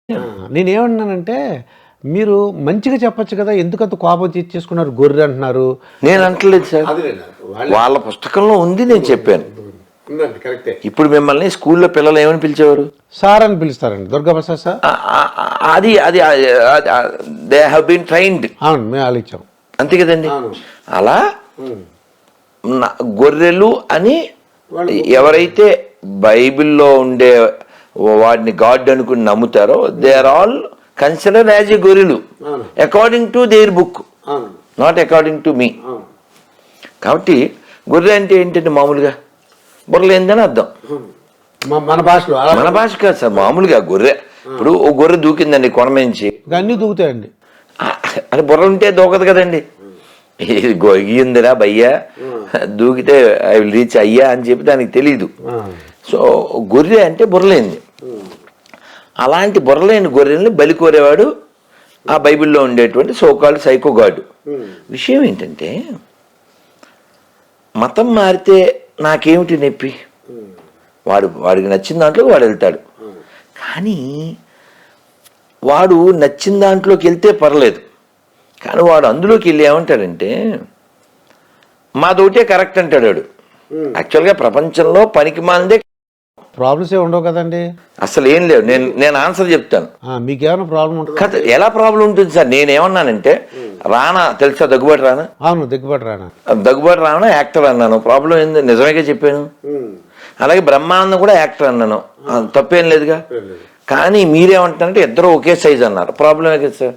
నేనేమన్నానంటే మీరు మంచిగా చెప్పొచ్చు కదా, ఎందుకంత కోపం తెచ్చేసుకున్నారు, గొర్రె అంటున్నారు. నేను అంటలేదు సార్, వాళ్ళ పుస్తకంలో ఉంది, నేను చెప్పాను. ఇప్పుడు మిమ్మల్ని స్కూల్లో పిల్లలు ఏమని పిలిచేవారు? సార్ అని పిలుస్తారండి, దుర్గాప్రసాద్ సార్. అది అది దే హ్యావ్ బీన్ ట్రైన్డ్. అవును, మేము ఆలోచించాం అంతే కదండి. అలా గొర్రెలు అని ఎవరైతే బైబిల్లో ఉండే వాడిని గాడ్ అనుకుని నమ్ముతారో they are all consider as a గొర్రెలు according to their book, not according to me. కాబట్టి గొర్రె అంటే ఏంటంటే మామూలుగా బుర్రలేందని అర్థం. మన భాషలో, మన భాష కాదు సార్, మామూలుగా గొర్రె. ఇప్పుడు ఓ గొర్రె దూకిందండి కొనమించి, అన్నీ దూకుతాయండి. అది బుర్ర ఉంటే దూకదు కదండి. ఇది గొయ్యిందిరా భయ్యా, దూకితే ఐ విల్ రీచ్ అయ్యా అని చెప్పి దానికి తెలీదు. సో గొర్రె అంటే బుర్రలేంది. అలాంటి బుర్రలేని గొర్రెల్ని బలి కోరేవాడు ఆ బైబిల్లో ఉండేటువంటి సోకాల్డ్ సైకో గాడు. విషయం ఏంటంటే మతం మారితే నాకేమిటి నొప్పి, వాడికి నచ్చిన దాంట్లో వాడు వెళ్తాడు. కానీ వాడు నచ్చిన దాంట్లోకి వెళ్తే పర్లేదు, కానీ వాడు అందులోకి వెళ్ళి ఏమంటాడంటే మాదోటే కరెక్ట్ అంటాడు వాడు. యాక్చువల్గా ప్రపంచంలో పనికి మాందే ప్రాబ్లమ్స్ ఏ ఉండవు కదండి, అసలు ఏం లేవు. నేను ఆన్సర్ చెప్తాను. మీకేమైనా ప్రాబ్లం ఉంటుంది కదా? ఎలా ప్రాబ్లం ఉంటుంది సార్? నేనేమన్నానంటే రానా తెలుసా, దగ్గుబాటి రానా? అవును, దగ్గుబాటి రానా. దగ్గుబాటి రానా యాక్టర్ అన్నాను, ప్రాబ్లం ఏంది? నిజమేగా చెప్పాను. అలాగే బ్రహ్మానందం కూడా యాక్టర్ అన్నాను, తప్పేం లేదుగా. కానీ మీరేమంటారంటే ఇద్దరు ఒకే సైజ్ అన్నారు, ప్రాబ్లమే కదా సార్.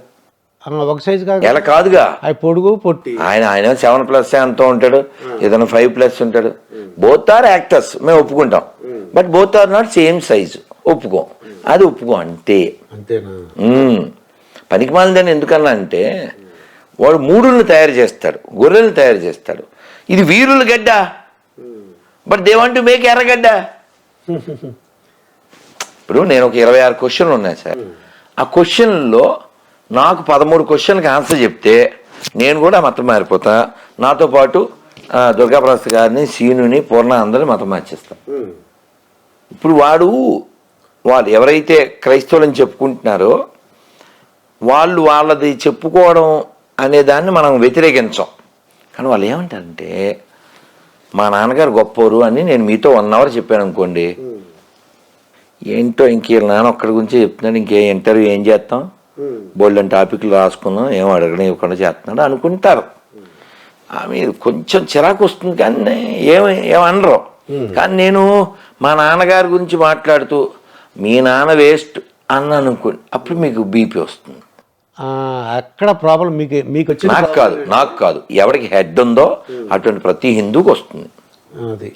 ఒక సైజ్ కాదు, ఎలా కాదుగా, పొడుగు పొట్టి. ఆయన 7+ ఎంతో ఉంటాడు, ఏదైనా 5+ ఉంటాడు. బోత్ ఆర్ యాక్టర్స్, మేము ఒప్పుకుంటాం. But both are not same size, ఒప్పుకోం. అది ఒప్పుకో అంతే. అంతేనా? పనికి మాలిందని ఎందుకన్నా అంటే వాడు మూడులను తయారు చేస్తాడు, గొర్రెలను తయారు చేస్తాడు. ఇది వీరుల గడ్డ, but they want to make ఎర్రగడ్డ. ఇప్పుడు నేను ఒక 26 క్వశ్చన్లు ఉన్నాయి సార్. ఆ క్వశ్చన్లో నాకు 13 క్వశ్చన్కి ఆన్సర్ చెప్తే నేను కూడా మతం మారిపోతా. నాతో పాటు దుర్గాప్రసాద్ గారిని, సీనుని, పూర్ణ అందరిని మతం మార్చేస్తాను. ఇప్పుడు వాళ్ళు ఎవరైతే క్రైస్తవులని చెప్పుకుంటున్నారో వాళ్ళది చెప్పుకోవడం అనే దాన్ని మనం వ్యతిరేకించాం. కానీ వాళ్ళు ఏమంటారంటే మా నాన్నగారు గొప్పవారు అని నేను మీతో 1 అవర్ చెప్పాను అనుకోండి, ఏంటో ఇంక నాన్న ఒక్కడి గురించి చెప్తున్నాడు, ఇంకే ఇంటర్వ్యూ ఏం చేస్తాం, బోల్డెన్ టాపిక్లు రాసుకున్నాం, ఏం అడగడం ఇవ్వకుండా చేస్తున్నాడు అనుకుంటారు. మీరు కొంచెం చిరాకు వస్తుంది, కానీ ఏమనరు. కానీ నేను మా నాన్నగారి గురించి మాట్లాడుతూ మీ నాన్న వేస్ట్ అన్నాను అనుకోండి, అప్పుడు మీకు బీపీ వస్తుంది. అక్కడ ప్రాబ్లం మీకు వచ్చింది. నాకు కాదు, ఎవరికి హెడ్ ఉందో అటువంటి ప్రతి హిందూకి వస్తుంది. అది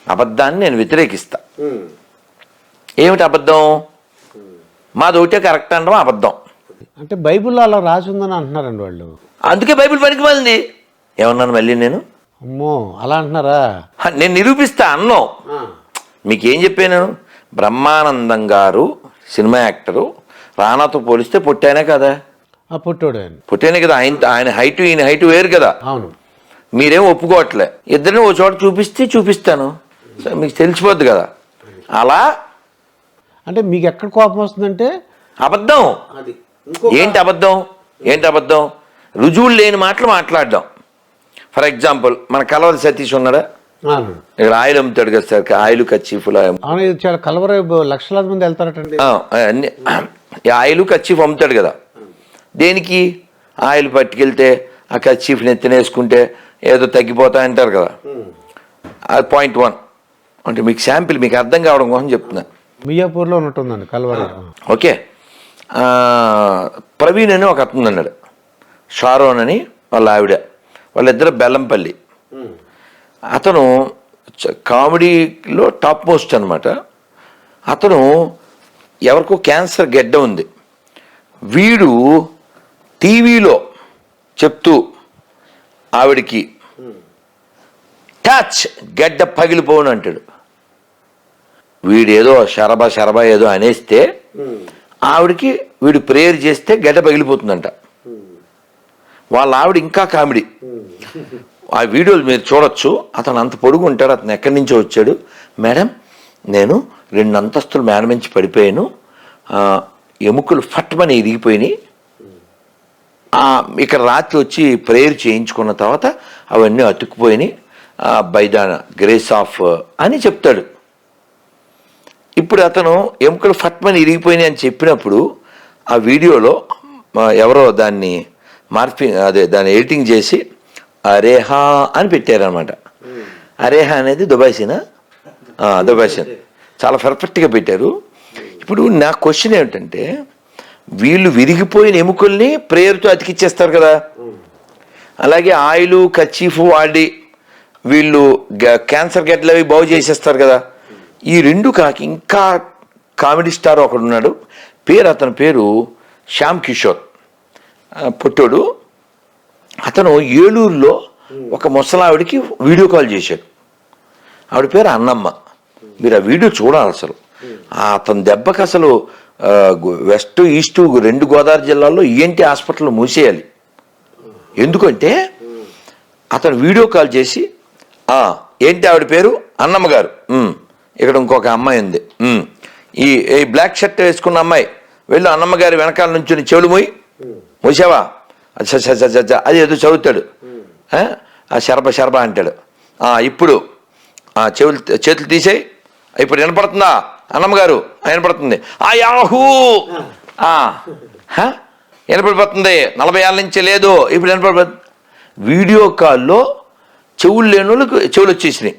అబద్ధాన్ని నేను వ్యతిరేకిస్తా. ఏమిటి అబద్ధం? మాది ఒకటే కరెక్ట్ అనడం అబద్ధం. అంటే బైబిల్లో అలా రాసి ఉందని అంటున్నారండి వాళ్ళు. అందుకే బైబిల్ పనికి మాలింది. ఏమన్నాను మళ్ళీ నేను? అమ్మో, అలా అంటున్నారా? నేను నిరూపిస్తా అన్నాం. మీకేం చెప్పాను? బ్రహ్మానందం గారు సినిమా యాక్టరు, రానాతో పోలిస్తే పొట్టానే కదా. పొట్టానే కదా. ఆయన హైట్ ఈయన హైట్ వేరు కదా. అవును. మీరేం ఒప్పుకోవట్లే. ఇద్దరిని ఓ చోట చూపిస్తాను, మీకు తెలిసిపోద్ది కదా. అలా అంటే మీకు ఎక్కడ కోపం వస్తుందంటే అబద్ధం. ఏంటి అబద్ధం? రుజువులు లేని మాటలు మాట్లాడడం. ఫర్ ఎగ్జాంపుల్ మన కలవరి సతీష్ ఉన్నాడా, ఇక్కడ ఆయిల్ అమ్ముతాడు కదా సార్, ఆయిల్ కచ్చీఫ్లు. చాలా కలవరి లక్షలాది మంది వెళ్తారటండి. అన్ని ఆయిల్ కచ్చీఫ్ అమ్ముతాడు కదా. దేనికి? ఆయిల్ పట్టుకెళ్తే ఆ కచ్చీఫ్ని ఎత్తినేసుకుంటే ఏదో తగ్గిపోతాయంటారు కదా. అది పాయింట్ 1. అంటే మీకు శాంపిల్ మీకు అర్థం కావడం కోసం చెప్తున్నా. మియాపూర్లో ఉంటుందండి కలవరి. ఓకే. ప్రవీణ్ అని ఒక అతను అన్నాడు, షారోన్ అని వాళ్ళ ఆవిడ, వాళ్ళిద్దరు బెల్లంపల్లి. అతను కామెడీలో టాప్ మోస్ట్ అనమాట. అతను ఎవరికో క్యాన్సర్ గెడ్డ ఉంది, వీడు టీవీలో చెప్తూ ఆవిడికి టచ్ గడ్డ పగిలిపోను అంటాడు. వీడేదో శరబా ఏదో అనేస్తే ఆవిడికి వీడు ప్రేయర్ చేస్తే గడ్డ పగిలిపోతుందంట. వాళ్ళ ఆవిడ ఇంకా కామెడీ. ఆ వీడియోలు మీరు చూడొచ్చు. అతను అంత పొడుగు ఉంటాడు, అతను ఎక్కడి నుంచో వచ్చాడు. మేడం, నేను 2 అంతస్తులు మేడ నుంచి పడిపోయాను, ఎముకలు ఫట్మని ఇరిగిపోయినాయి. ఇక్కడ రాత్రి వచ్చి ప్రేయర్ చేయించుకున్న తర్వాత అవన్నీ అతుక్కుపోయినాయి బై ద గ్రేస్ ఆఫ్ అని చెప్తాడు. ఇప్పుడు అతను ఎముకలు ఫట్మని ఇరిగిపోయినాయి అని చెప్పినప్పుడు ఆ వీడియోలో ఎవరో దాన్ని దాన్ని ఎడిటింగ్ చేసి అరేహా అని పెట్టారనమాట. అరేహా అనేది దుబాయ్సీనా? దుబాయ్సీన్ చాలా పర్ఫెక్ట్గా పెట్టారు. ఇప్పుడు నా క్వశ్చన్ ఏమిటంటే, వీళ్ళు విరిగిపోయిన ఎముకల్ని ప్రేయర్తో అతికిచ్చేస్తారు కదా, అలాగే ఆయిల్ కర్చీఫ్ వాడి వీళ్ళు క్యాన్సర్ గడ్డలు అవి బాగు చేసేస్తారు కదా. ఈ రెండు కాకి ఇంకా కామెడీ స్టార్ ఒకడు ఉన్నాడు, అతని పేరు శ్యామ్ కిషోర్, పొట్టోడు. అతను ఏలూరులో ఒక ముసలావిడికి వీడియో కాల్ చేశాడు. ఆవిడ పేరు అన్నమ్మ. మీరు ఆ వీడియో చూడాలి. అసలు అతని దెబ్బకి అసలు వెస్ట్ ఈస్ట్ 2 గోదావరి జిల్లాల్లో ఈఎన్టీ హాస్పిటల్ మూసేయాలి. ఎందుకంటే అతను వీడియో కాల్ చేసి ఏంటి ఆవిడ పేరు అన్నమ్మ గారు, ఇక్కడ ఇంకొక అమ్మాయి ఉంది, ఈ బ్లాక్ షర్ట్ వేసుకున్న అమ్మాయి వెళ్ళు అన్నమ్మ గారి వెనకాల నుంచి చెవులు మూసావా అది ఏదో చదువుతాడు, శరభ అంటాడు. ఇప్పుడు చేతులు తీసేయి, ఇప్పుడు వినపడుతుందా అన్నమ్మ గారు? వినపడుతుంది. యాహూ వినపడిపోతుంది, 40 ఏళ్ళ నుంచి లేదు, ఇప్పుడు వినపడిపోతుంది. వీడియో కాల్లో చెవులు లేని వాళ్ళకి చెవులు వచ్చేసినాయి.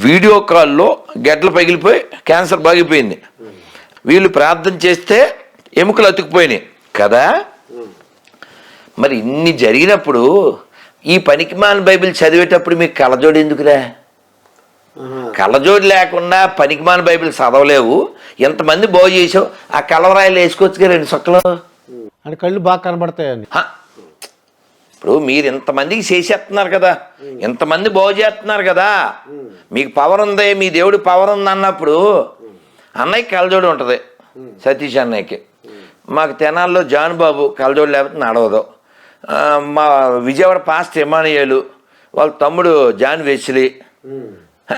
వీడియో కాల్లో గడ్డలు పగిలిపోయి క్యాన్సర్ బాగిపోయింది. వీళ్ళు ప్రార్థన చేస్తే ఎముకలు అతుక్కుపోయినాయి కదా. మరి ఇన్ని జరిగినప్పుడు ఈ పనికిమాల బైబిల్ చదివేటప్పుడు మీకు కళ్ళజోడు ఎందుకురా? కళ్ళజోడు లేకుండా పనికిమాల బైబిల్ చదవలేవు. ఎంతమంది బాగు చేసావు, ఆ కళ్ళవరాయలు వేసుకోవచ్చుగా 2 సొక్కలు, అంటే కళ్ళు బాగా కనబడతాయని. ఇప్పుడు మీరు ఇంతమందికి చేసేస్తున్నారు కదా, ఇంతమంది బాగు చేస్తున్నారు కదా, మీకు పవర్ ఉంది, మీ దేవుడి పవర్ ఉంది అన్నప్పుడు అన్నయ్యకి కళ్ళజోడు ఉంటుంది, సతీష్ అన్నయ్యకి. మాకు తెనాల్లో జాన్ బాబు కళ్ళజోడు లేకపోతే నడవదు. మా విజయవాడ పాస్టర్ ఎమానియేలు, వాళ్ళ తమ్ముడు జాన్ వెస్లీ,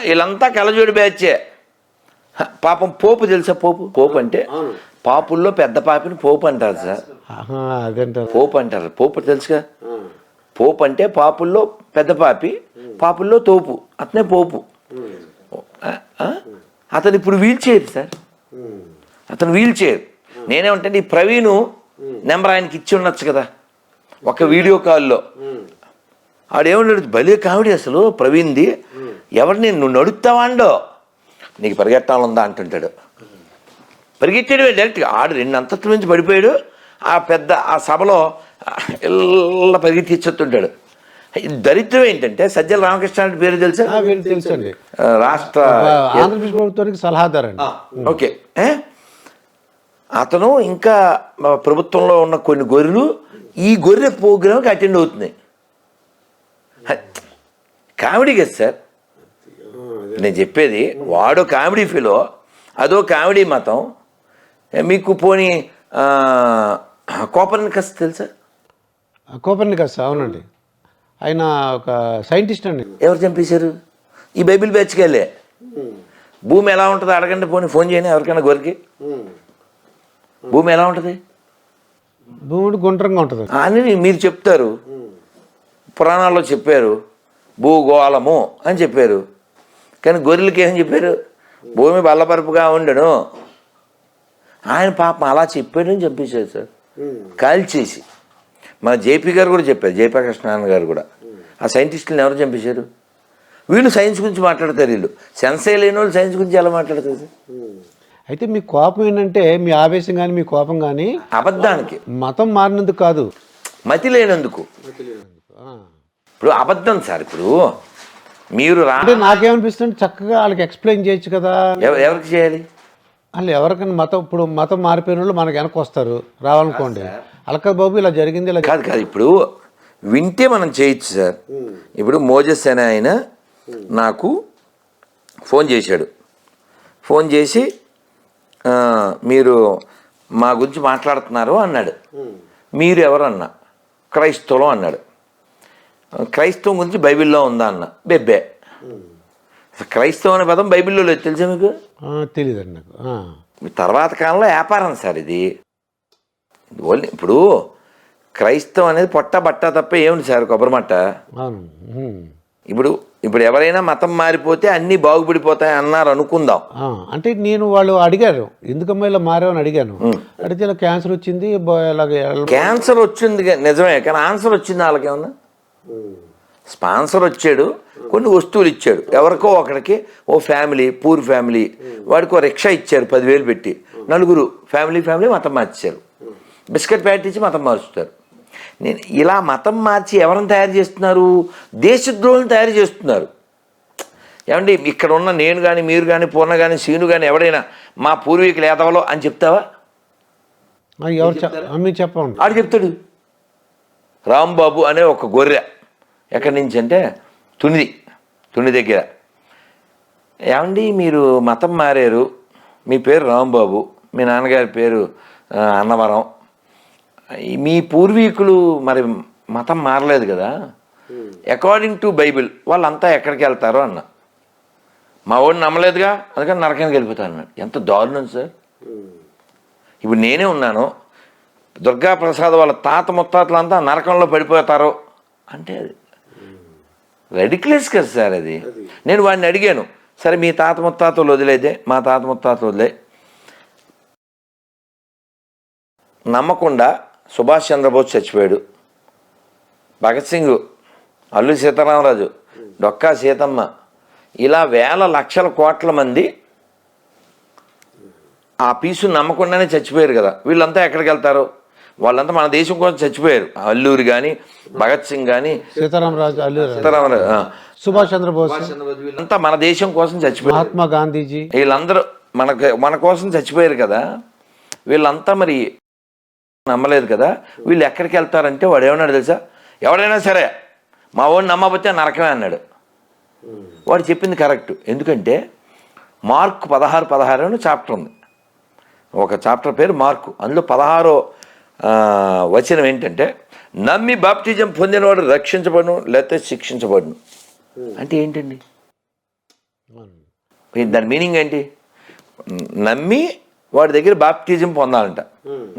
వీళ్ళంతా కళ్ళజోడు బ్యాచే. పాపం పోపు తెలుసా? పోపు అంటే పాపుల్లో పెద్ద పాపిని పోపు అంటారు సార్. పోపు అంటారు. పోపు తెలుసుగా? పోపు అంటే పాపుల్లో పెద్ద పాపి, పాపుల్లో తోపు, అతనే పోపు. అతను ఇప్పుడు వీల్ చైర్ సార్, అతను వీల్ చైర్. నేనేమంటే ఈ ప్రవీణ్ నెంబర్ ఆయనకి ఇచ్చి ఉండొచ్చు కదా ఒక వీడియో కాల్లో. ఆడేమన్నాడు, భలే కామెడీ అసలు ప్రవీణ్ది. ఎవరిని నువ్వు నడుస్తావాండో, నీకు పరిగెట్టాలందా అంటుంటాడు. పరిగెట్టాడు డైరెక్ట్గా. ఆడు 2 అంతస్తుల నుంచి పడిపోయాడు. ఆ సభలో ఇలా పరిగెత్తిచ్చుతుంటాడు. దరిద్రం ఏంటంటే సజ్జల రామకృష్ణ పేరు తెలుసా? తెలుసండి, రాష్ట్ర ఆంధ్రప్రదేశ్ ప్రభుత్వానికి సలహాదారు. ఓకే. అతను ఇంకా ప్రభుత్వంలో ఉన్న కొన్ని గొర్రెలు ఈ గొర్రె ప్రోగ్రామ్కి అటెండ్ అవుతున్నాయి. కామెడీ కదా సార్ నేను చెప్పేది. వాడో కామెడీ ఫీలో, అదో కామెడీ మతం. మీకు పోనీ కోపర్నికస్ తెలుసా? కోపర్నికస్, అవునండి, ఆయన ఒక సైంటిస్ట్ అండి. ఎవరు చంపేశారు? ఈ బైబిల్ బ్యాచ్కి వెళ్ళే. భూమి ఎలా ఉంటుందో అడగండి, ఫోన్ చేయని ఎవరికైనా గొరికి. భూమి ఎలా ఉంటుంది? భూమి గుండ్రంగా ఉంటుంది అని మీరు చెప్తారు. పురాణాల్లో చెప్పారు భూగోళము అని చెప్పారు. కానీ గొర్రెలకి ఏమని చెప్పారు? భూమి బల్లపరుపుగా ఉండను. ఆయన పాపం అలా చెప్పాడని చంపేశారు సార్, కాల్చేసి. మన జేపీ గారు కూడా చెప్పారు, జయప్రకాష్ గారు కూడా. ఆ సైంటిస్టులను ఎవరు చంపేశారు? వీళ్ళు సైన్స్ గురించి మాట్లాడతారు. వీళ్ళు సెన్సే లేని వాళ్ళు సైన్స్ గురించి ఎలా మాట్లాడతారు సార్? అయితే మీ కోపం ఏంటంటే, మీ ఆవేశం కానీ మీ కోపం కానీ అబద్ధానికి, మతం మారినందుకు కాదు, మతి లేనందుకు. ఇప్పుడు అబద్ధం సార్. ఇప్పుడు మీరు అంటే నాకేమనిపిస్తుంది, చక్కగా వాళ్ళకి ఎక్స్ప్లెయిన్ చేయొచ్చు కదా. ఎవరికి చేయాలి? వాళ్ళు ఎవరికైనా ఇప్పుడు మతం మారిపోయిన వాళ్ళు మనకు వెనక వస్తారు రావాలనుకోండి. అలకా బాబు ఇలా జరిగింది, ఇలా కాదు. ఇప్పుడు వింటే మనం చేయొచ్చు సార్. ఇప్పుడు మోజెస్ అనే ఆయన నాకు ఫోన్ చేశాడు. ఫోన్ చేసి మీరు మా గురించి మాట్లాడుతున్నారు అన్నాడు. మీరు ఎవరు అన్నా? క్రైస్తవం అన్నాడు. క్రైస్తవం గురించి బైబిల్లో ఉందా అన్న. బెబ్బే. క్రైస్తవం అనే పదం బైబిల్లో లేదు, తెలుసా మీకు? తెలియదండి నాకు. తర్వాత కాలంలో వ్యాపారం సార్ ఇది. ఓన్లీ ఇప్పుడు క్రైస్తవం అనేది పొట్ట బట్ట తప్ప ఏముంది సార్, కొబ్బరి మట్ట. అవును. ఇప్పుడు ఎవరైనా మతం మారిపోతే అన్నీ బాగుపడిపోతాయి అన్నారు అనుకుందాం. అంటే నేను వాళ్ళు అడిగారు ఎందుకమ్మా ఇలా మారావని అడిగాను. అడిగితే ఇలా క్యాన్సర్ వచ్చింది, క్యాన్సర్ వచ్చింది నిజమే, కానీ ఆన్సర్ వచ్చింది వాళ్ళకేమన్నా? స్పాన్సర్ వచ్చాడు, కొన్ని వస్తువులు ఇచ్చాడు ఎవరికో ఒకరికి, ఓ ఫ్యామిలీ, పూర్ ఫ్యామిలీ, వాడికి ఓ రిక్షా ఇచ్చారు 10,000 పెట్టి, నలుగురు ఫ్యామిలీ మతం మార్చారు. బిస్కెట్ ప్యాకెట్ ఇచ్చి మతం మార్చుతారు. నేను ఇలా మతం మార్చి ఎవరిని తయారు చేస్తున్నారు? దేశద్రోహులను తయారు చేస్తున్నారు. ఏమండి, ఇక్కడ ఉన్న నేను కానీ, మీరు కానీ, పూర్ణ కానీ, సీను కానీ ఎవడైనా మా పూర్వీకులు ఏదవలో అని చెప్తావా? ఎవరు చెప్పండి. ఆడు చెప్తాడు. రాంబాబు అనే ఒక గొర్రె ఎక్కడి నుంచి అంటే తుని దగ్గర. ఏమండి మీరు మతం మారారు, మీ పేరు రాంబాబు, మీ నాన్నగారి పేరు అన్నవరం, మీ పూర్వీకులు మరి మతం మారలేదు కదా, అకార్డింగ్ టు బైబిల్ వాళ్ళంతా ఎక్కడికి వెళ్తారో అన్న. మా వాడిని నమ్మలేదుగా, అందుకని నరకానికి వెళ్ళిపోతాను అన్నాడు. ఎంత దారుణం సార్. ఇప్పుడు నేనే ఉన్నాను, దుర్గాప్రసాద్ వాళ్ళ తాత ముత్తాతలంతా నరకంలో పడిపోతారు అంటే అది రెడిక్యులస్ కదా సార్. అది నేను వాడిని అడిగాను, సరే మీ తాత ముత్తాతలు వదిలేదే, మా తాత ముత్తాతలు వదిలే, నమ్మకుండా సుభాష్ చంద్రబోస్ చచ్చిపోయాడు, భగత్ సింగ్, అల్లు సీతారామరాజు, డొక్కా సీతమ్మ, ఇలా వేల లక్షల కోట్ల మంది ఆ పీసు నమ్మకుండానే చచ్చిపోయారు కదా. వీళ్ళంతా ఎక్కడికి వెళ్తారు? వాళ్ళంతా మన దేశం కోసం చచ్చిపోయారు. అల్లూరి కానీ, భగత్ సింగ్ కానీ, సీతారామరాజు, సుభాష్ చంద్రబోస్, వీళ్ళంతా మన దేశం కోసం చచ్చిపోయారు. మహాత్మా గాంధీజీ, వీళ్ళందరూ మన కోసం చచ్చిపోయారు కదా. వీళ్ళంతా మరి నమ్మలేదు కదా. వీళ్ళు ఎక్కడికి వెళ్తారంటే వాడు ఏమన్నాడు తెలుసా? ఎవడైనా సరే మా వాడిని నమ్మకపోతే నరకమే అన్నాడు. వాడు చెప్పింది కరెక్ట్. ఎందుకంటే మార్కు 16 అని చాప్టర్ ఉంది, ఒక చాప్టర్ పేరు మార్కు. అందులో 16వ వచనం ఏంటంటే, నమ్మి బాప్టిజం పొందినవాడు రక్షించబడును, లేకపోతే శిక్షించబడును. అంటే ఏంటండి దాని మీనింగ్ ఏంటి? నమ్మి వాడి దగ్గర బాప్టిజం పొందాలంట,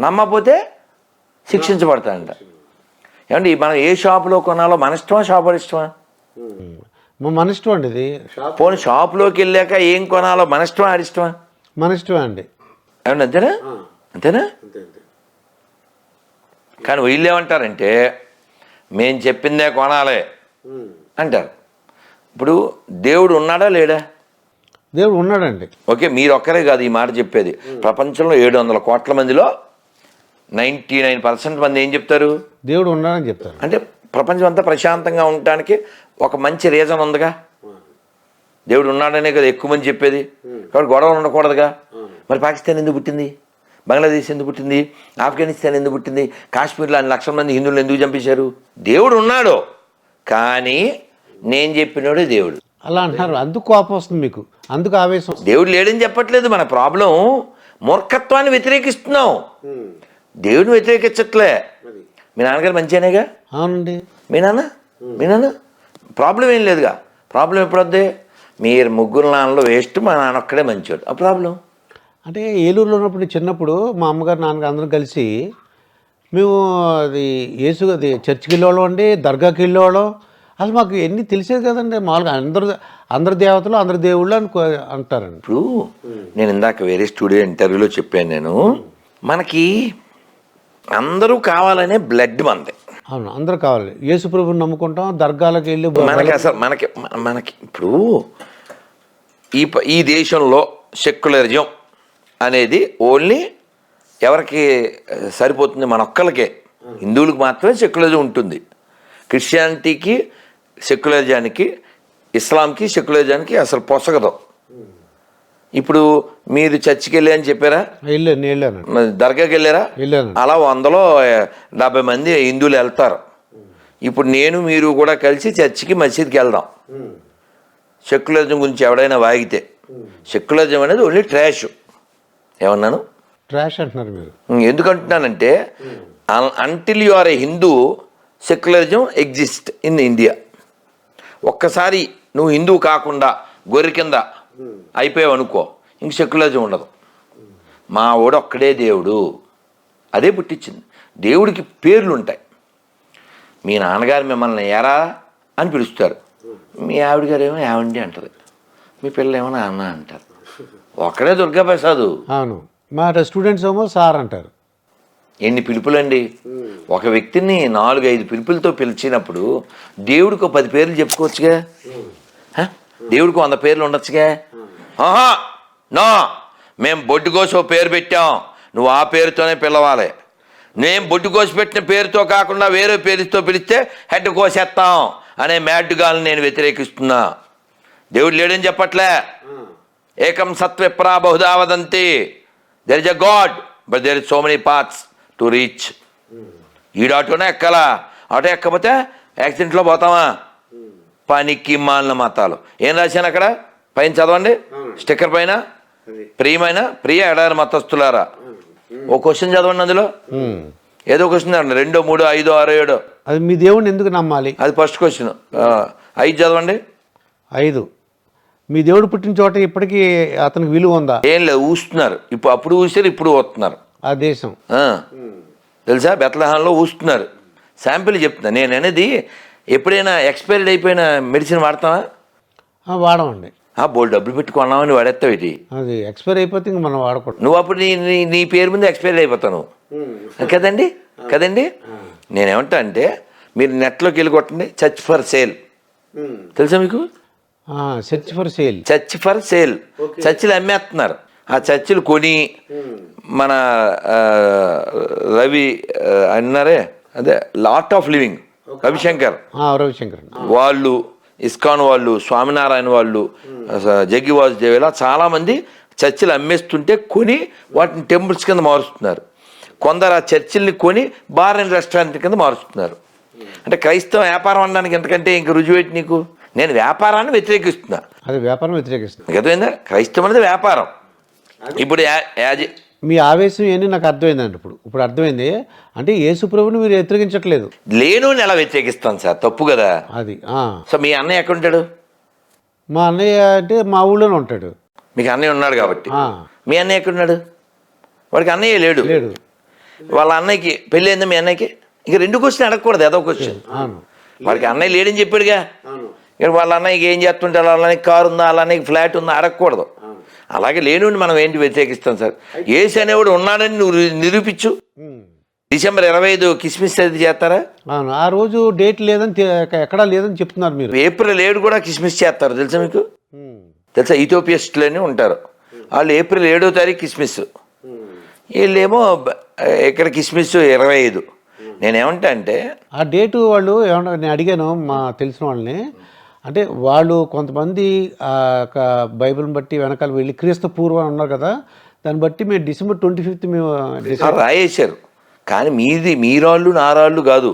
నమ్మకపోతే శిక్షించబడతాడంట. ఏమండి మనం ఏ షాపులో కొనాలో మన ఇష్టమా, షాప్ వాడి ఇష్టమా? మన ఇష్టం అండి. ఇది పోనీ షాపులోకి వెళ్ళాక ఏం కొనాలో మన ఇష్టమా, ఆడి ఇష్టమా? మన ఇష్టమే అండి. ఏమన్నా అంతేనా? కానీ వీళ్ళు ఏమంటారంటే మేము చెప్పిందే కొనాలి అంటారు. ఇప్పుడు దేవుడు ఉన్నాడా లేడా? దేవుడు ఉన్నాడండి. ఓకే, మీరు ఒక్కరే కాదు ఈ మాట చెప్పేది. ప్రపంచంలో 700 కోట్ల మందిలో 99% మంది ఏం చెప్తారు? దేవుడు ఉన్నాడని చెప్తారు. అంటే ప్రపంచం అంతా ప్రశాంతంగా ఉండటానికి ఒక మంచి రీజన్ ఉందిగా. దేవుడు ఉన్నాడనే కదా ఎక్కువ మంది చెప్పేది. కాబట్టి గొడవలు ఉండకూడదుగా. మరి పాకిస్తాన్ ఎందుకు పుట్టింది? బంగ్లాదేశ్ ఎందుకు పుట్టింది? ఆఫ్ఘనిస్తాన్ ఎందుకు పుట్టింది? కాశ్మీర్లో 1 లక్షల మంది హిందువులు ఎందుకు చంపేశారు? దేవుడు ఉన్నాడు, కానీ నేను చెప్పినాడు దేవుడు అలా అంటున్నారు. అందుకు కోపం వస్తుంది మీకు, అందుకు ఆవేశం. దేవుడు లేడని చెప్పట్లేదు. మన ప్రాబ్లం మూర్ఖత్వాన్ని వ్యతిరేకిస్తున్నాం, దేవుడిని వ్యతిరేకించట్లే. మీ నాన్నగారు మంచిగానేగా? అవునండి. మీ నాన్న ప్రాబ్లం ఏం లేదుగా. ప్రాబ్లం ఎప్పుడొద్దే? మీరు ముగ్గురు నాన్నలో వేస్ట్, మా నాన్న ఒక్కడే మంచివాడు. ఆ ప్రాబ్లం అంటే ఏలూరులో ఉన్నప్పుడు చిన్నప్పుడు మా అమ్మగారు నాన్నగారు అందరం కలిసి మేము అది అది చర్చికి వెళ్ళేవాళ్ళం అండి, దర్గాకి వెళ్ళేవాళ్ళం. అసలు మాకు ఎన్ని తెలిసేది కదండి. మామూలుగా అందరు దేవతలు, అందరు దేవుళ్ళు అంటారండి. ఇప్పుడు నేను ఇందాక వేరే స్టూడియో ఇంటర్వ్యూలో చెప్పాను, నేను మనకి అందరూ కావాలనే బ్లడ్ మనది. అవును, అందరూ కావాలి. యేసు ప్రభుని నమ్ముకుంటాం, దర్గాలకు వెళ్ళి మనకి ఇప్పుడు ఈ దేశంలో సెక్యులరిజం అనేది ఓన్లీ ఎవరికి సరిపోతుంది? మన ఒక్కరికే. హిందువులకు మాత్రమే సెక్యులరిజం ఉంటుంది. క్రిస్టియానిటీకి సెక్యులరిజానికి, ఇస్లాంకి సెక్యులరిజానికి అసలు పొసగదు. ఇప్పుడు మీరు చర్చికి వెళ్ళి అని చెప్పారా? వెళ్ళాను. దర్గాకి వెళ్ళారా? అలా 100లో 70 మంది హిందువులు వెళ్తారు. ఇప్పుడు నేను మీరు కూడా కలిసి చర్చికి, మసీద్కి వెళ్దాం. సెక్యులరిజం గురించి ఎవడైనా వాగితే, సెక్యులరిజం అనేది ఓన్లీ ట్రాష్. ఏమన్నాను? ట్రాష్ అంటున్నారు మీరు. ఎందుకంటున్నానంటే until you are a Hindu, secularism exist in India. ఒక్కసారి నువ్వు హిందువు కాకుండా గొర్రె కింద అయిపోయావు అనుకో, ఇంక సెక్యులరిజం ఉండదు. మా వాడు ఒక్కడే దేవుడు అదే పుట్టించింది. దేవుడికి పేర్లు ఉంటాయి. మీ నాన్నగారు మిమ్మల్ని ఎరా అని పిలుస్తారు, మీ ఆవిడ గారు ఏమో ఏమండి అంటారు, మీ పిల్లలు ఏమో నాన్న అంటారు. ఒక్కడే దుర్గాప్రసాద్. అవును, మా స్టూడెంట్స్ ఏమో సార్ అంటారు. ఎన్ని పిలుపులండి! ఒక వ్యక్తిని 4-5 పిలుపులతో పిలిచినప్పుడు దేవుడికి 10 పేర్లు చెప్పుకోవచ్చుగా. దేవుడికి 100 పేర్లు ఉండొచ్చుగా. ఆహా నో, మేము బొడ్డుకోసి ఓ పేరు పెట్టాం, నువ్వు ఆ పేరుతోనే పిలవాలి. నేను బొడ్డుకోసి పెట్టిన పేరుతో కాకుండా వేరే పేరుతో పిలిస్తే హెడ్ కోసేస్తాం అనే మ్యాడ్గాల్ని నేను వ్యతిరేకిస్తున్నా. దేవుడు లేడని చెప్పట్లే. ఏకం సత్విప్రా బహుధా వదంతి. There is a god but there is so many paths to reach. ఈడు ఆటోనే ఎక్కాలా, ఆటో ఎక్కకపోతే యాక్సిడెంట్లో పోతామా? పనికి మాలిన మతాలు. ఏం రాశాను అక్కడ పైన చదవండి, స్టిక్కర్ పైన, ప్రియ ఎడారి మతస్థులారా. ఓ క్వశ్చన్ చదవండి అందులో, ఏదో క్వశ్చన్ చదవండి, 2, 3, 5, 6, 7. అది మీ దేవుడిని ఎందుకు నమ్మాలి? అది ఫస్ట్ క్వశ్చన్. 5 చదవండి. 5, మీ దేవుడు పుట్టిన చోట ఇప్పటికీ అతనికి విలువ ఉందా? ఏం లేదు, ఊస్తున్నారు. అప్పుడు ఊసారు, ఇప్పుడు ఊస్తున్నారు. ఆ దేశం తెలుసా, బెత్లెహేంలో ఊస్తున్నారు. శాంపిల్ చెప్తున్నా నేను అనేది. ఎప్పుడైనా ఎక్స్పైర్డ్ అయిపోయిన మెడిసిన్ వాడతావా? వాడమండి. బోల్ డబ్బులు పెట్టుకున్నామని వాడేస్తావు ఇది. అది ఎక్స్పైర్ అయిపోతే ఇంక మనం వాడకూడదు. నువ్వు అప్పుడు నీ పేరు మీద ఎక్స్పైర్ అయిపోతావు కదండి. నేనేమంటా అంటే, మీరు నెట్లోకి వెళ్ళి కొట్టండి, చర్చ్ ఫర్ సేల్. తెలుసా మీకు? Search for sale. Church for sale. చర్చిలు అమ్మేస్తున్నారు. ఆ చర్చిలు కొని మన రవి అన్నారే, అదే లాట్ ఆఫ్ లివింగ్ రవిశంకర్ వాళ్ళు, ఇస్కాన్ వాళ్ళు, స్వామినారాయణ వాళ్ళు, జగ్గి వాసుదేవిలా చాలామంది చర్చిలు అమ్మేస్తుంటే కొని వాటిని టెంపుల్స్ కింద మారుస్తున్నారు. కొందరు ఆ చర్చిల్ని కొని బార్ అండ్ రెస్టారెంట్ కింద మారుస్తున్నారు. అంటే క్రైస్తవ వ్యాపారం అనడానికి ఎంతకంటే ఇంక రుజువేటి నీకు? నేను వ్యాపారాన్ని వ్యతిరేకిస్తున్నా. అది వ్యాపారం వ్యతిరేకిస్తున్నా. అర్థమైందా? క్రైస్తవం అనేది వ్యాపారం. ఇప్పుడు మీ ఆవేశం ఏంటి నాకు అర్థమైందండి. ఇప్పుడు అర్థమైంది. అంటే యేసు ప్రభువుని మీరు వ్యతిరేకించట్లేదు. లేను ఎలా వ్యతిరేకిస్తాను సార్? తప్పు కదా అది. సో మీ అన్నయ్య ఎక్కడ ఉంటాడు? మా అన్నయ్య అంటే మా ఊళ్ళోనే ఉంటాడు. మీకు అన్నయ్య ఉన్నాడు కాబట్టి. మీ అన్నయ్య ఎక్కడున్నాడు? వాడికి అన్నయ్య లేడు. వాళ్ళ అన్నయ్యకి పెళ్ళి అయిందా? మీ అన్నయ్యకి ఇక 2 క్వశ్చన్ అడగకూడదు, ఏదో క్వశ్చన్. వాడికి అన్నయ్య లేడని చెప్పాడుగా. ఇక వాళ్ళ అన్నయ్యకి ఏం చేస్తుంటారు, వాళ్ళ అన్నయ్యకి కారు ఉందా, వాళ్ళ అన్నయ్యకి ఫ్లాట్ ఉందా అడగకూడదు. అలాగే లేనుండి మనం ఏంటి వ్యతిరేకిస్తాం సార్? యేసు అనేవాడు ఉన్నాడని నువ్వు నిరూపించు. డిసెంబర్ 25 కిస్మిస్ అది చేస్తారా? ఆ రోజు డేట్ లేదని ఎక్కడా లేదని చెప్తున్నారు మీరు. ఏప్రిల్ 7 కూడా కిస్మిస్ చేస్తారు, తెలుసా మీకు? తెలుసా? ఇథియోపియస్టులు అని ఉంటారు వాళ్ళు. ఏప్రిల్ 7వ తారీఖు కిస్మిస్, వీళ్ళేమో ఇక్కడ కిస్మిస్ 25. నేనేమంటా అంటే ఆ డేటు వాళ్ళు ఏమన్నా, నేను అడిగాను మా తెలిసిన వాళ్ళని. అంటే వాళ్ళు కొంతమంది బైబిల్ని బట్టి వెనకాల వెళ్ళి క్రీస్తు పూర్వం ఉన్నారు కదా, దాన్ని బట్టి మేము డిసెంబర్ 25 మేము రాయేశారు. కానీ మీరాళ్ళు నారాళ్ళు కాదు.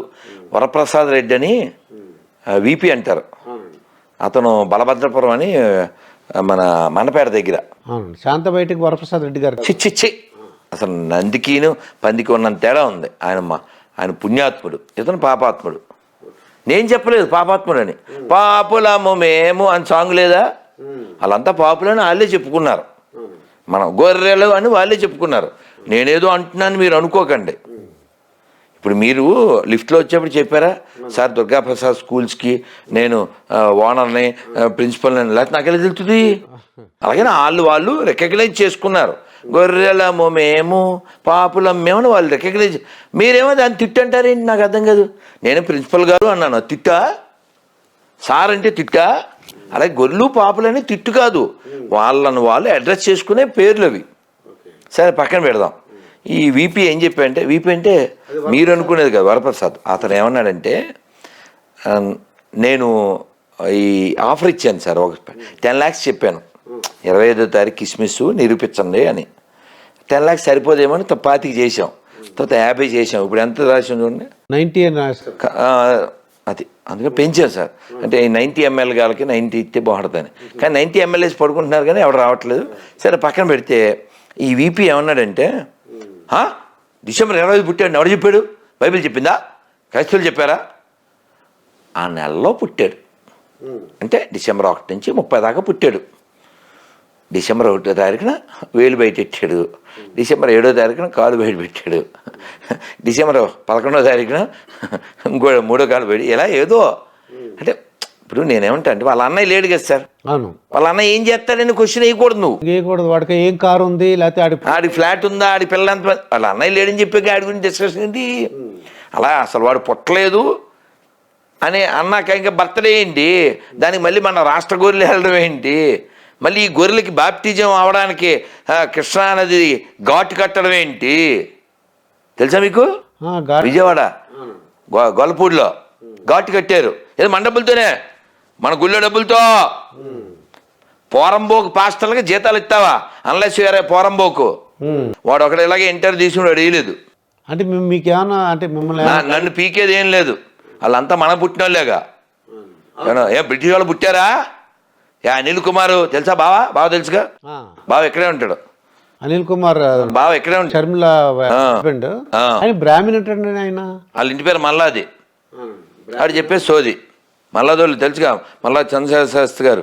వరప్రసాద్ రెడ్డి అని విపి అంటారు, అతను బలభద్రపురం అని మన మనపేట దగ్గర. శాంత బయటకి వరప్రసాద్ రెడ్డి గారు. చిచ్చి అసలు నందికిను పందికి ఉన్నంత తేడా ఉంది. ఆయన పుణ్యాత్ముడు, ఇతను పాపాత్ముడు. నేను చెప్పలేదు పాపాత్ముడు అని. పాపులము మేము అని సాంగ్ లేదా? వాళ్ళంతా పాపులని వాళ్ళే చెప్పుకున్నారు. మనం గొర్రెలు అని వాళ్ళే చెప్పుకున్నారు. నేనేదో అంటున్నాను మీరు అనుకోకండి. ఇప్పుడు మీరు లిఫ్ట్లో వచ్చేప్పుడు చెప్పారా సార్, దుర్గాప్రసాద్ స్కూల్స్కి నేను ఓనర్ని, ప్రిన్సిపల్ని, లేకపోతే నాకు ఎలా తెలుస్తుంది? అలాగే వాళ్ళు రికగ్నైజ్ చేసుకున్నారు. గొర్రెలము మేము, పాపులం మేము అని వాళ్ళు రికగ్నైజ్. మీరేమో దాన్ని తిట్టంటారేంటి? నాకు అర్థం కాదు. నేను ప్రిన్సిపల్ గారు అన్నాను, తిట్టా? సార్ అంటే తిట్టా? అలాగే గొర్రెలు పాపులని తిట్టు కాదు, వాళ్ళను వాళ్ళు అడ్రస్ చేసుకునే పేర్లు అవి. సరే పక్కన పెడదాం. ఈ వీపీ ఏం చెప్పాడంటే, వీపీ అంటే మీరు అనుకునేది కదా వరప్రసాద్. అతను ఏమన్నాడంటే, నేను ఈ ఆఫర్ ఇచ్చాను సార్, ఒక 10 lakhs చెప్పాను, 25వ తారీఖు కిస్మిస్ నిరూపించండి అని. 10 lakhs సరిపోదేమో అని 25 చేసాం, తర్వాత 50 చేసాం. ఇప్పుడు ఎంత రాసి చూడండి, 90 అది. అందుకని పెంచాం సార్. అంటే 90 ml గాలకి 90 ఇస్తే బాగుంటుందని. కానీ 90 ml పడుకుంటున్నారు కానీ ఎవరు రావట్లేదు. సరే పక్కన పెడితే ఈ వీపీ ఏమన్నాడంటే, డిసెంబర్ 25 పుట్టాడు. ఎవడు చెప్పాడు? బైబిల్ చెప్పిందా? క్రైస్తవులు చెప్పారా? ఆ నెలలో పుట్టాడు. అంటే డిసెంబర్ 1 నుంచి 30 దాకా పుట్టాడు. డిసెంబర్ 1వ తారీఖున వేలు బయటెట్టాడు, డిసెంబర్ 7వ తారీఖున కాలు బయట పెట్టాడు, డిసెంబర్ 11వ తారీఖున ఇంకో 3వ కాలు బయట, ఇలా ఏదో అంటే ఇప్పుడు నేనేమంటా అంటే వాళ్ళ అన్నయ్య లేడు కదా సార్, అవును వాళ్ళ అన్నయ్య ఏం చేస్తాడని క్వశ్చన్ వేయకూడదు నువ్వు. వేయకూడదు, వాడికి ఏం కారు ఉంది లేకపోతే ఆడి ఫ్లాట్ ఉందా, ఆడి పిల్ల ఎంత, వాళ్ళ అన్నయ్య లేడని చెప్పి ఆడి గురించి డిస్కషన్ ఏంటి? అలా అసలు వాడు పుట్టలేదు అని అన్నాక ఇంకా బర్త్డే ఏంటి, దానికి మళ్ళీ మన రాష్ట్ర గొర్రెలు వెళ్ళడం ఏంటి, మళ్ళీ ఈ గొర్రెలకి బాప్టిజం అవడానికి కృష్ణానది ఘాటు కట్టడం ఏంటి తెలుసా మీకు? విజయవాడ గొల్లపూడిలో ఘాటు కట్టారు, ఏదో మన డబ్బులతోనే, మన గుళ్ళో డబ్బులతో. పోరంబోకు పాస్టర్లకి జీతాలు ఇస్తావా అన్లెస్ వేరే పోరంబోకు వాడు ఒకడు ఇలాగే ఇంటర్వ్యూ తీసుకుని అడిగలేదు. అంటే మీకేమన్నా అంటే మిమ్మల్ని నన్ను పీకేది ఏం లేదు, వాళ్ళంతా మన పుట్టిన వాళ్ళేగా. ఏ బ్రిటిష్ వాళ్ళు పుట్టారా? అనిల్ కుమార్ తెలుసా? బావ తెలుసుగా, బావ ఇక్కడే ఉంటాడు. అనిల్ కుమార్ బావ ఇక్కడే ఉంటాడు, షర్మిల హస్బెండ్. ఆయన బ్రాహ్మణ్ ఉంటాడు ఆయన, వాళ్ళ ఇంటి పేరు మల్లాది. ఆడు చెప్పేసి సోది మల్లాదోళ్ళు తెలుసుగా, మల్లా చంద్రశేఖర శాస్త్రి గారు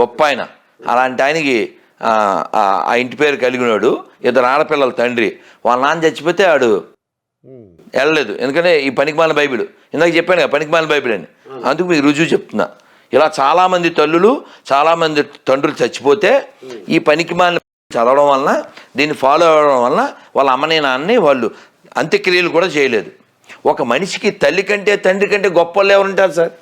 గొప్ప ఆయన. అలాంటి ఆయనకి ఆ ఇంటి పేరు కలిగినాడు, 2 ఆడపిల్లల తండ్రి. వాళ్ళ నాన్న చచ్చిపోతే ఆడు వెళ్ళలేదు, ఎందుకంటే ఈ పనికిమాలిన బైబిల్ ఇందాక చెప్పాను కదా పనికిమాలిన బైబిల్ అని, అందుకు మీకు రుజువు చెప్తున్నా. ఇలా చాలామంది తల్లులు చాలామంది తండ్రులు చచ్చిపోతే ఈ పనికిమాలిన చదవడం వలన, దీన్ని ఫాలో అవ్వడం వలన వాళ్ళ అమ్మని నాన్నని వాళ్ళు అంత్యక్రియలు కూడా చేయలేదు. ఒక మనిషికి తల్లి కంటే తండ్రి కంటే గొప్ప వాళ్ళు ఎవరుంటారు సార్?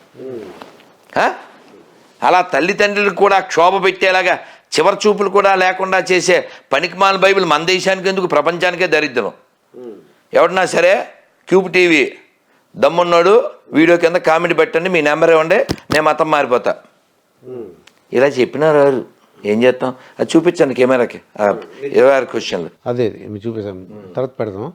అలా తల్లిదండ్రులకు కూడా క్షోభ పెట్టేలాగా చివరి చూపులు కూడా లేకుండా చేసే పనికిమాలిన బైబిల్ మన దేశానికి ఎందుకు, ప్రపంచానికే దరిద్రం. ఎవడన్నా సరే క్యూబ్ టీవీ దమ్మున్నాడు వీడియో కింద కామెంట్ పెట్టండి, మీ నెంబర్ ఇవ్వండి, నేను మతం మారిపోతా. ఇలా చెప్పినారు వారు, ఏం చేస్తాం? అది చూపించండి కెమెరాకి 26 క్వశ్చన్లు. అదే చూపిస్తాం, తర్వాత పెడదాం.